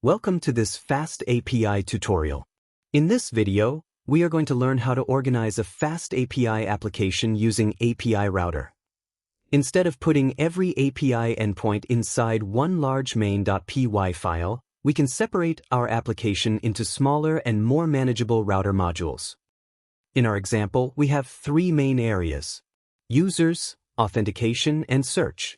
Welcome to this FastAPI tutorial. In this video, we are going to learn how to organize a FastAPI application using API Router. Instead of putting every API endpoint inside one large main.py file, we can separate our application into smaller and more manageable router modules. In our example, we have three main areas: users, authentication, and search.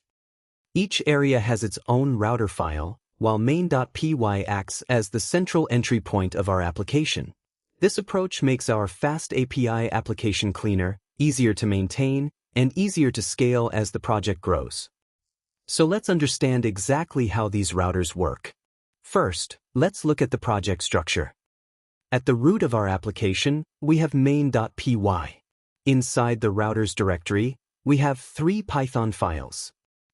Each area has its own router file, while main.py acts as the central entry point of our application. This approach makes our FastAPI application cleaner, easier to maintain, and easier to scale as the project grows. So let's understand exactly how these routers work. First, let's look at the project structure. At the root of our application, we have main.py. Inside the routers directory, we have three Python files: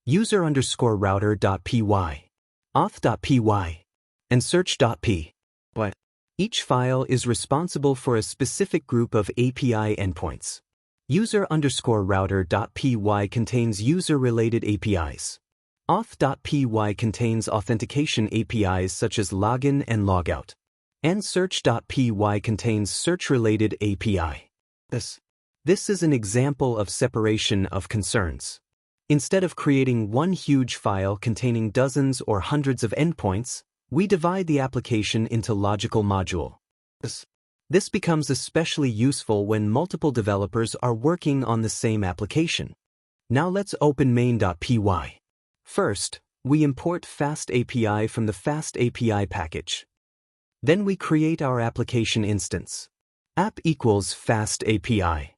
user_router.py, auth.py, and search.py. Each file is responsible for a specific group of API endpoints. User_router.py contains user-related APIs. Auth.py contains authentication APIs such as login and logout. And search.py contains search-related API. This is an example of separation of concerns. Instead of creating one huge file containing dozens or hundreds of endpoints, we divide the application into logical modules. This becomes especially useful when multiple developers are working on the same application. Now let's open main.py. First, we import FastAPI from the FastAPI package. Then we create our application instance. App equals FastAPI.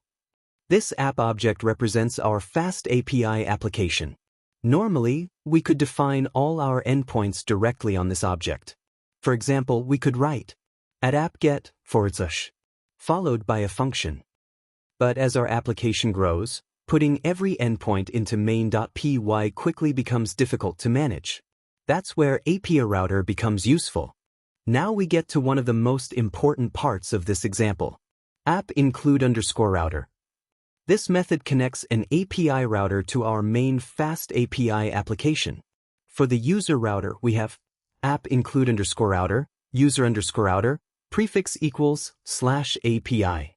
This app object represents our FastAPI application. Normally, we could define all our endpoints directly on this object. For example, we could write @app_get / followed by a function. But as our application grows, putting every endpoint into main.py quickly becomes difficult to manage. That's where API Router becomes useful. Now we get to one of the most important parts of this example: app_include_router. This method connects an API router to our main FastAPI application. For the user router, we have app_include_router, user_router, prefix equals /API.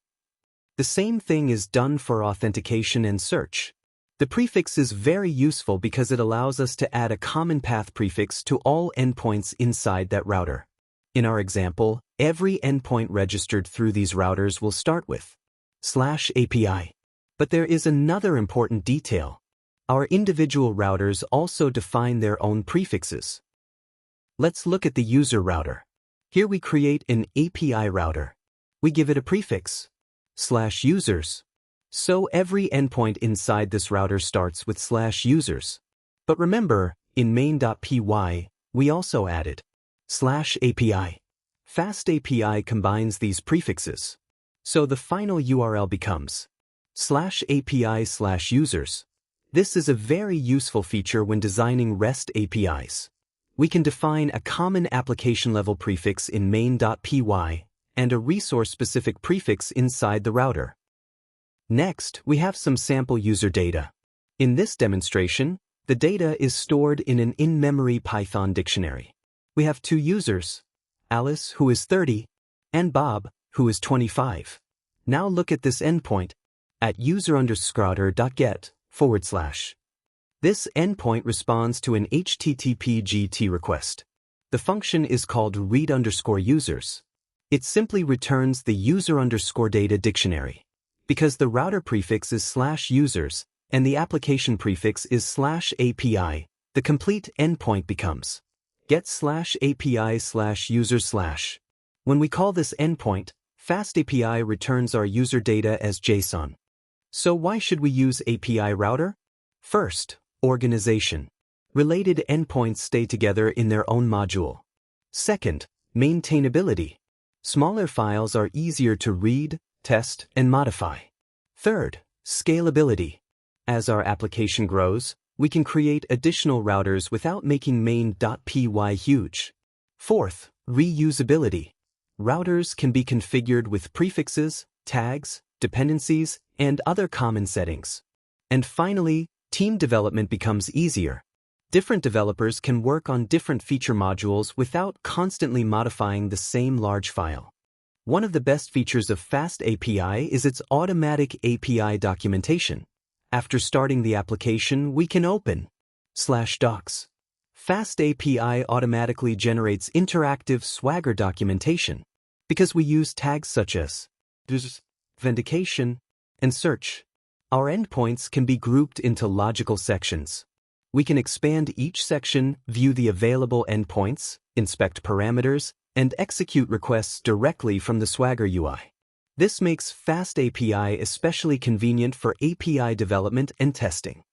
The same thing is done for authentication and search. The prefix is very useful because it allows us to add a common path prefix to all endpoints inside that router. In our example, every endpoint registered through these routers will start with /API. But there is another important detail. Our individual routers also define their own prefixes. Let's look at the user router. Here we create an API router. We give it a prefix, /users. So every endpoint inside this router starts with /users. But remember, in main.py, we also added /API. FastAPI combines these prefixes. So the final URL becomes /API/users. This is a very useful feature when designing REST APIs. We can define a common application-level prefix in main.py and a resource-specific prefix inside the router. Next, we have some sample user data. In this demonstration, the data is stored in an in-memory Python dictionary. We have two users, Alice, who is 30, and Bob, who is 25. Now look at this endpoint at user_router.get /. This endpoint responds to an HTTP GT request. The function is called read_users. It simply returns the user_data dictionary. Because the router prefix is /users and the application prefix is /API, the complete endpoint becomes get /API/user/. When we call this endpoint, FastAPI returns our user data as JSON. So why should we use API Router? First, organization. Related endpoints stay together in their own module. Second, maintainability. Smaller files are easier to read, test, and modify. Third, scalability. As our application grows, we can create additional routers without making main.py huge. Fourth, reusability. Routers can be configured with prefixes, tags, dependencies, and other common settings. And finally, team development becomes easier. Different developers can work on different feature modules without constantly modifying the same large file. One of the best features of FastAPI is its automatic API documentation. After starting the application, we can open /docs. FastAPI automatically generates interactive Swagger documentation because we use tags such as authentication and search. Our endpoints can be grouped into logical sections. We can expand each section, view the available endpoints, inspect parameters, and execute requests directly from the Swagger UI. This makes FastAPI especially convenient for API development and testing.